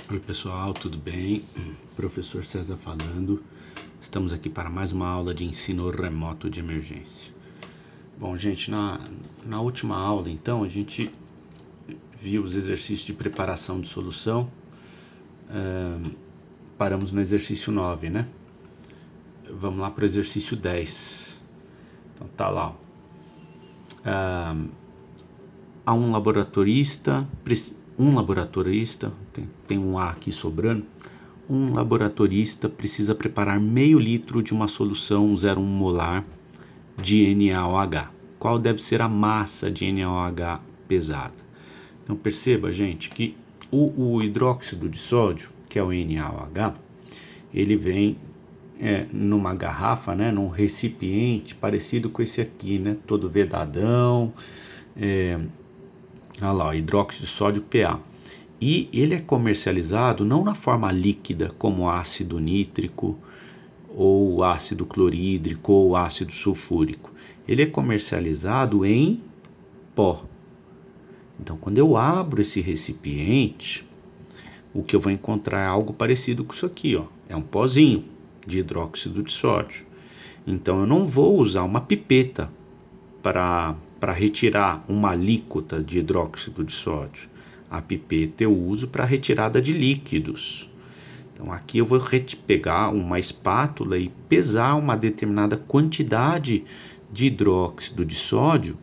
Oi pessoal, tudo bem? Professor César falando. Estamos aqui para mais uma aula de ensino remoto de emergência. Bom, gente, na última aula, então, a gente viu os exercícios de preparação de solução. Paramos no exercício 9, né? Vamos lá para o exercício 10. Então tá lá, ó. Há um laboratorista, tem um A aqui sobrando. Um laboratorista precisa preparar meio litro de uma solução 0,1 molar de NaOH. Qual deve ser a massa de NaOH pesada? Então perceba, gente, que o hidróxido de sódio, que é o NaOH, ele vem numa garrafa, né, num recipiente parecido com esse aqui, né, todo vedadão, olha lá, hidróxido de sódio PA. E ele é comercializado não na forma líquida, como ácido nítrico, ou ácido clorídrico, ou ácido sulfúrico. Ele é comercializado em pó. Então, quando eu abro esse recipiente, o que eu vou encontrar é algo parecido com isso aqui, ó. É um pozinho de hidróxido de sódio. Então, eu não vou usar uma pipeta para retirar uma alíquota de hidróxido de sódio. A pipeta eu uso para retirada de líquidos. Então aqui eu vou pegar uma espátula e pesar uma determinada quantidade de hidróxido de sódio,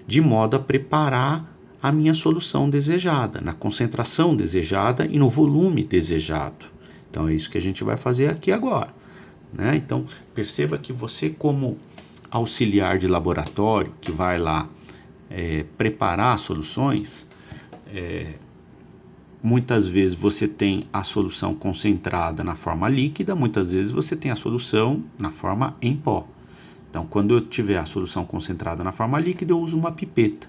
de modo a preparar a minha solução desejada, na concentração desejada e no volume desejado. Então é isso que a gente vai fazer aqui agora, né? Então perceba que você, como auxiliar de laboratório que vai lá preparar soluções, muitas vezes você tem a solução concentrada na forma líquida, muitas vezes você tem a solução na forma em pó. Então, quando eu tiver a solução concentrada na forma líquida, eu uso uma pipeta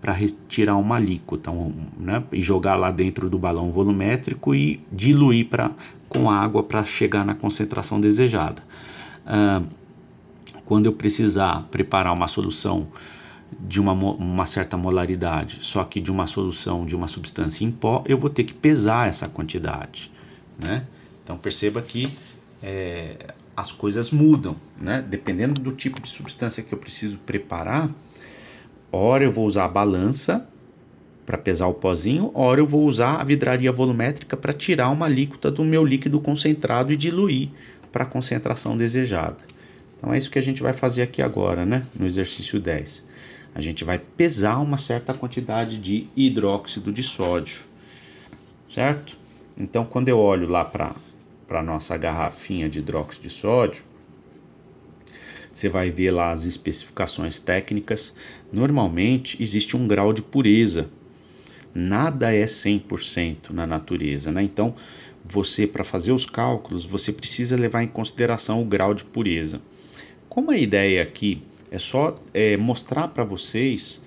para retirar uma alíquota, né, e jogar lá dentro do balão volumétrico e diluir com água para chegar na concentração desejada. Quando eu precisar preparar uma solução de uma certa molaridade, só que de uma solução de uma substância em pó, eu vou ter que pesar essa quantidade, né? Então perceba que as coisas mudam, né? Dependendo do tipo de substância que eu preciso preparar, ora eu vou usar a balança para pesar o pozinho, ora eu vou usar a vidraria volumétrica para tirar uma alíquota do meu líquido concentrado e diluir para a concentração desejada. Então é isso que a gente vai fazer aqui agora, né? No exercício 10. A gente vai pesar uma certa quantidade de hidróxido de sódio, certo? Então, quando eu olho lá para a nossa garrafinha de hidróxido de sódio, você vai ver lá as especificações técnicas. Normalmente, existe um grau de pureza. Nada é 100% na natureza, né? Então, você, para fazer os cálculos, você precisa levar em consideração o grau de pureza. Como a ideia aqui é só mostrar para vocês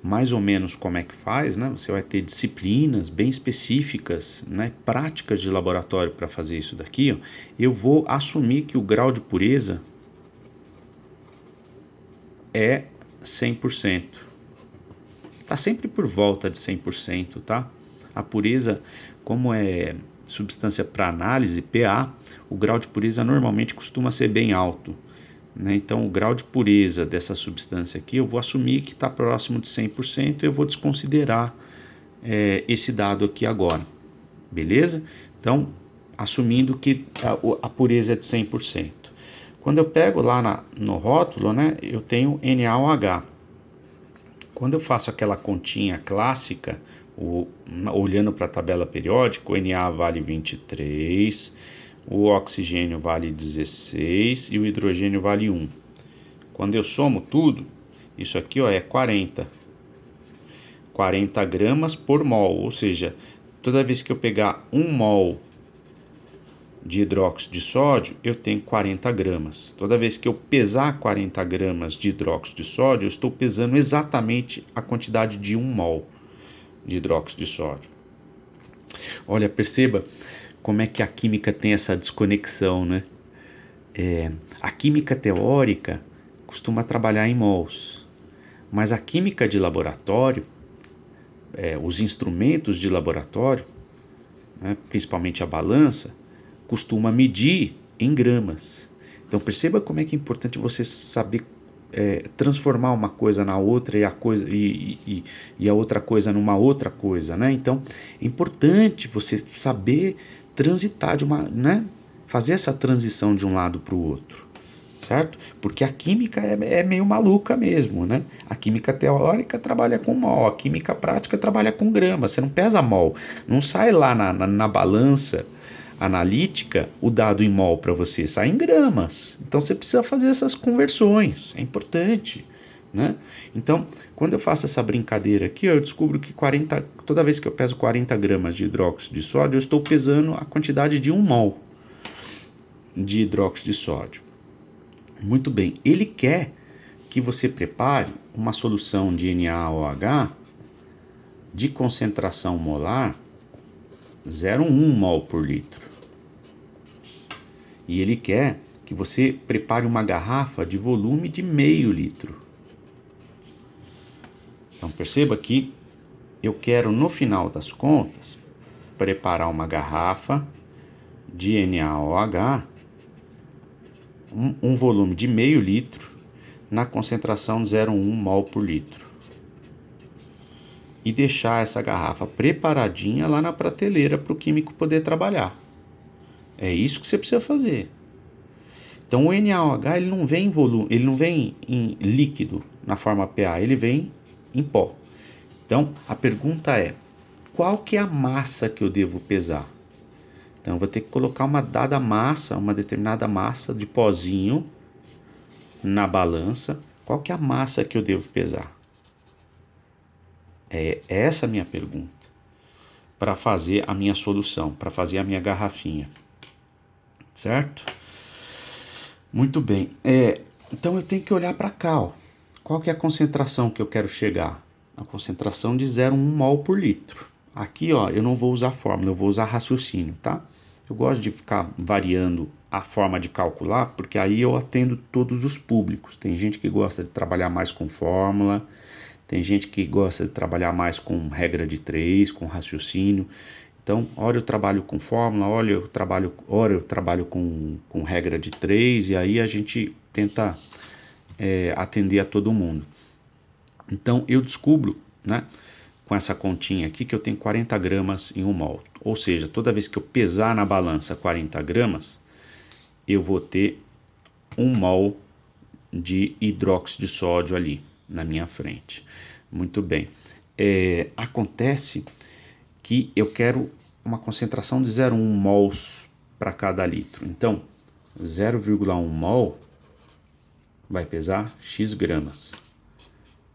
mais ou menos como é que faz, né? Você vai ter disciplinas bem específicas, né? Práticas de laboratório para fazer isso daqui, ó. Eu vou assumir que o grau de pureza é 100%. Está sempre por volta de 100%, tá? A pureza, como é substância para análise, PA, o grau de pureza normalmente costuma ser bem alto, né? Então, o grau de pureza dessa substância aqui, eu vou assumir que está próximo de 100%, eu vou desconsiderar esse dado aqui agora, beleza? Então, assumindo que a pureza é de 100%. Quando eu pego lá no rótulo, né, eu tenho NaOH. Quando eu faço aquela continha clássica, olhando para a tabela periódica, o Na vale 23, o oxigênio vale 16 e o hidrogênio vale 1. Quando eu somo tudo, isso aqui, ó, é 40 gramas por mol, ou seja, toda vez que eu pegar 1 mol de hidróxido de sódio, eu tenho 40 gramas. Toda vez que eu pesar 40 gramas de hidróxido de sódio, eu estou pesando exatamente a quantidade de 1 mol de hidróxido de sódio. Olha, perceba como é que a química tem essa desconexão, né? A química teórica costuma trabalhar em mols, mas a química de laboratório, os instrumentos de laboratório, né, principalmente a balança, costuma medir em gramas. Então perceba como é que é importante você saber transformar uma coisa na outra e a outra coisa numa outra coisa, né? Então é importante você saber transitar né? Fazer essa transição de um lado para o outro, certo? Porque a química é meio maluca mesmo, né? A química teórica trabalha com mol, a química prática trabalha com grama. Você não pesa mol, não sai lá na balança analítica o dado em mol para você, sai em gramas. Então você precisa fazer essas conversões, é importante, né? Então, quando eu faço essa brincadeira aqui, eu descubro que toda vez que eu peso 40 gramas de hidróxido de sódio, eu estou pesando a quantidade de 1 mol de hidróxido de sódio. Muito bem, ele quer que você prepare uma solução de NaOH de concentração molar 0,1 mol por litro. E ele quer que você prepare uma garrafa de volume de meio litro. Então perceba que eu quero, no final das contas, preparar uma garrafa de NaOH, um volume de meio litro, na concentração de 0,1 mol por litro. E deixar essa garrafa preparadinha lá na prateleira para o químico poder trabalhar. É isso que você precisa fazer. Então o NaOH ele não vem em volume, ele não vem em líquido na forma PA, ele vem em pó. Então a pergunta é: qual que é a massa que eu devo pesar? Então eu vou ter que colocar uma dada massa, uma determinada massa de pozinho na balança. Qual que é a massa que eu devo pesar? É essa a minha pergunta para fazer a minha solução, para fazer a minha garrafinha, certo? Muito bem. Então eu tenho que olhar para cá, ó. Qual que é a concentração que eu quero chegar? A concentração de 0,1 mol por litro. Aqui, ó, eu não vou usar fórmula, eu vou usar raciocínio, tá? Eu gosto de ficar variando a forma de calcular, porque aí eu atendo todos os públicos. Tem gente que gosta de trabalhar mais com fórmula, tem gente que gosta de trabalhar mais com regra de 3, com raciocínio. Então, ora eu trabalho com fórmula, ora eu trabalho com regra de 3, e aí a gente tenta atender a todo mundo. Então, eu descubro, né, com essa continha aqui, que eu tenho 40 gramas em 1 mol. Ou seja, toda vez que eu pesar na balança 40 gramas, eu vou ter 1 mol de hidróxido de sódio ali na minha frente. Muito bem. Acontece que eu quero uma concentração de 0,1 mols para cada litro. Então, 0,1 mol vai pesar X gramas.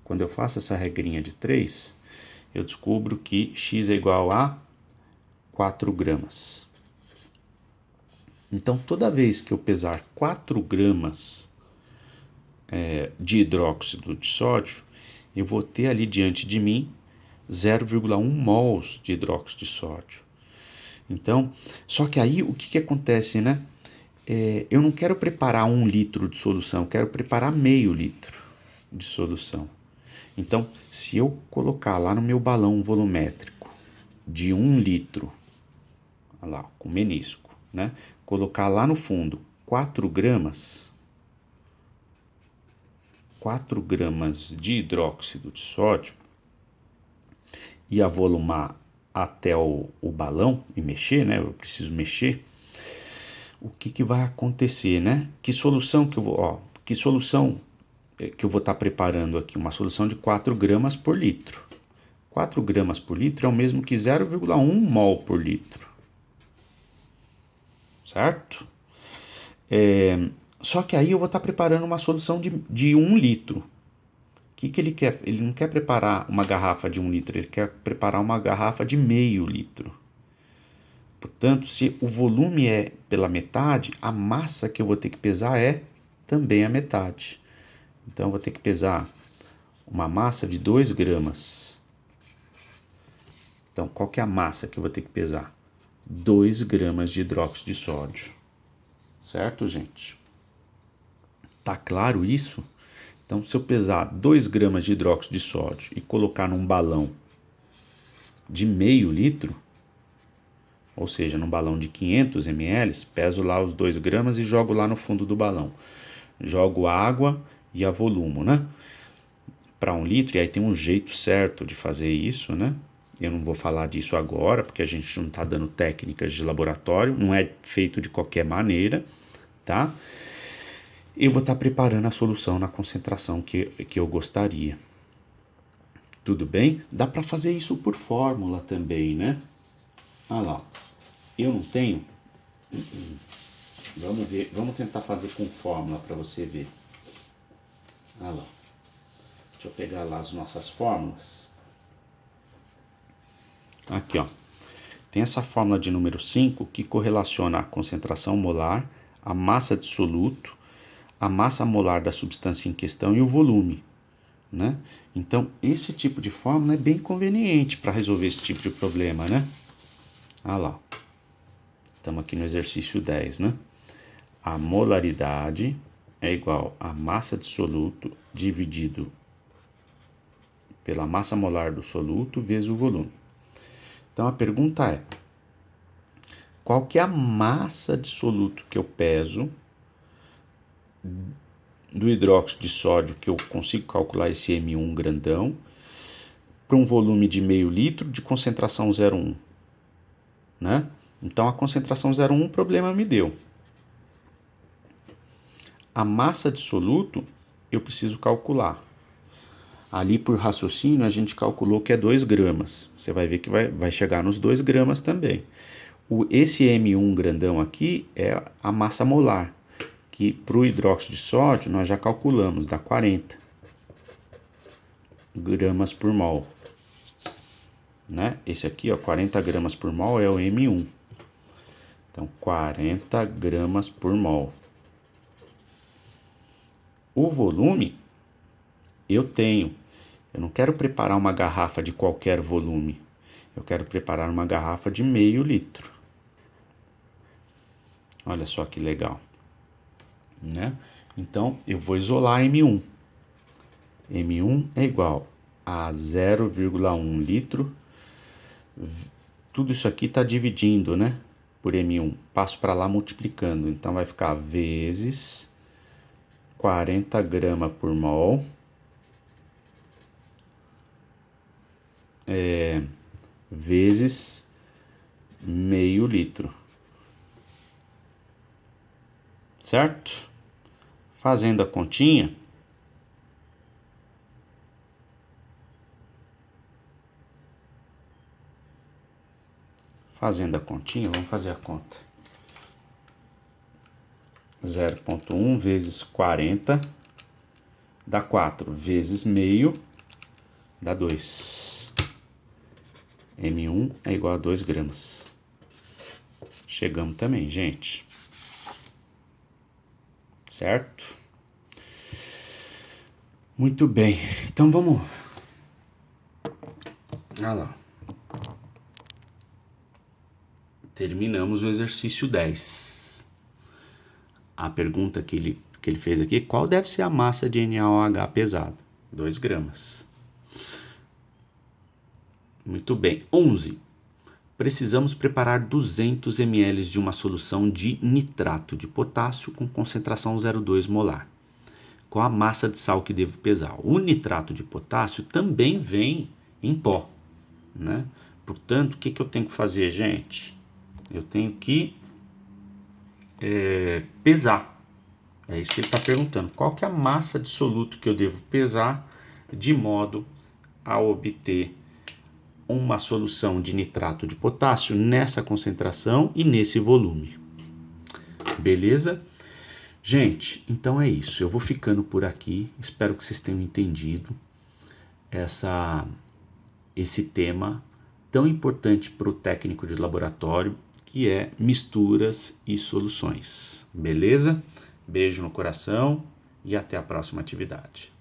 Quando eu faço essa regrinha de 3, eu descubro que X é igual a 4 gramas. Então, toda vez que eu pesar 4 gramas de hidróxido de sódio, eu vou ter ali diante de mim 0,1 mols de hidróxido de sódio. Então, só que aí o que acontece, né? Eu não quero preparar 1 litro de solução, eu quero preparar meio litro de solução. Então, se eu colocar lá no meu balão volumétrico de 1 litro, lá, com menisco, né? Colocar lá no fundo 4 gramas de hidróxido de sódio e avolumar até o balão e mexer, né? Eu preciso mexer. O que vai acontecer, né? Que solução que eu vou estar preparando aqui? Uma solução de 4 gramas por litro. 4 gramas por litro é o mesmo que 0,1 mol por litro. Certo? Só que aí eu vou estar preparando uma solução de 1 litro. O que ele quer? Ele não quer preparar uma garrafa de 1 litro, ele quer preparar uma garrafa de meio litro. Portanto, se o volume é pela metade, a massa que eu vou ter que pesar é também a metade. Então, eu vou ter que pesar uma massa de 2 gramas. Então, qual que é a massa que eu vou ter que pesar? 2 gramas de hidróxido de sódio. Certo, gente? Tá claro isso? Então, se eu pesar 2 gramas de hidróxido de sódio e colocar num balão de meio litro, Ou seja, num balão de 500 ml, peso lá os 2 gramas e jogo lá no fundo do balão. Jogo água e avolumo, né? Para 1 litro, e aí tem um jeito certo de fazer isso, né? Eu não vou falar disso agora, porque a gente não está dando técnicas de laboratório, não é feito de qualquer maneira, tá? Eu vou estar preparando a solução na concentração que eu gostaria. Tudo bem? Dá para fazer isso por fórmula também, né? Ah lá, eu não tenho. Vamos ver, vamos tentar fazer com fórmula para você ver. Ah lá, deixa eu pegar lá as nossas fórmulas. Aqui, ó. Tem essa fórmula de número 5 que correlaciona a concentração molar, a massa de soluto, a massa molar da substância em questão e o volume, né? Então, esse tipo de fórmula é bem conveniente para resolver esse tipo de problema, né? Ah lá, estamos aqui no exercício 10, né? A molaridade é igual a massa de soluto dividido pela massa molar do soluto vezes o volume. Então, a pergunta é, qual que é a massa de soluto que eu peso do hidróxido de sódio, que eu consigo calcular esse M1 grandão, para um volume de meio litro de concentração 0,1, né? Então, a concentração 0,1 o problema me deu. A massa de soluto eu preciso calcular. Ali por raciocínio a gente calculou que é 2 gramas. Você vai ver que vai chegar nos 2 gramas também. Esse M1 grandão aqui é a massa molar, que para o hidróxido de sódio nós já calculamos, dá 40 gramas por mol. Né? Esse aqui, ó, 40 gramas por mol é o M1. Então, 40 gramas por mol. O volume eu tenho. Eu não quero preparar uma garrafa de qualquer volume. Eu quero preparar uma garrafa de meio litro. Olha só que legal, né? Então, eu vou isolar M1. M1 é igual a 0,1 litro. Tudo isso aqui está dividindo, né? Por M1. Passo para lá multiplicando. Então, vai ficar vezes 40 gramas por mol. Vezes meio litro. Certo? Fazendo a continha, vamos fazer a conta. 0,1 vezes 40 dá 4, vezes meio dá 2. M1 é igual a 2 gramas. Chegamos também, gente. Certo? Muito bem. Então vamos. Olha lá. Terminamos o exercício 10. A pergunta que ele fez aqui, qual deve ser a massa de NaOH pesado? 2 gramas. Muito bem. 11. Precisamos preparar 200 ml de uma solução de nitrato de potássio com concentração 0,2 molar. Qual a massa de sal que devo pesar? O nitrato de potássio também vem em pó, né? Portanto, o que eu tenho que fazer, gente? Eu tenho que pesar. É isso que ele está perguntando. Qual que é a massa de soluto que eu devo pesar de modo a obter uma solução de nitrato de potássio nessa concentração e nesse volume. Beleza? Gente, então é isso. Eu vou ficando por aqui. Espero que vocês tenham entendido esse tema tão importante para o técnico de laboratório, que é misturas e soluções. Beleza? Beijo no coração e até a próxima atividade.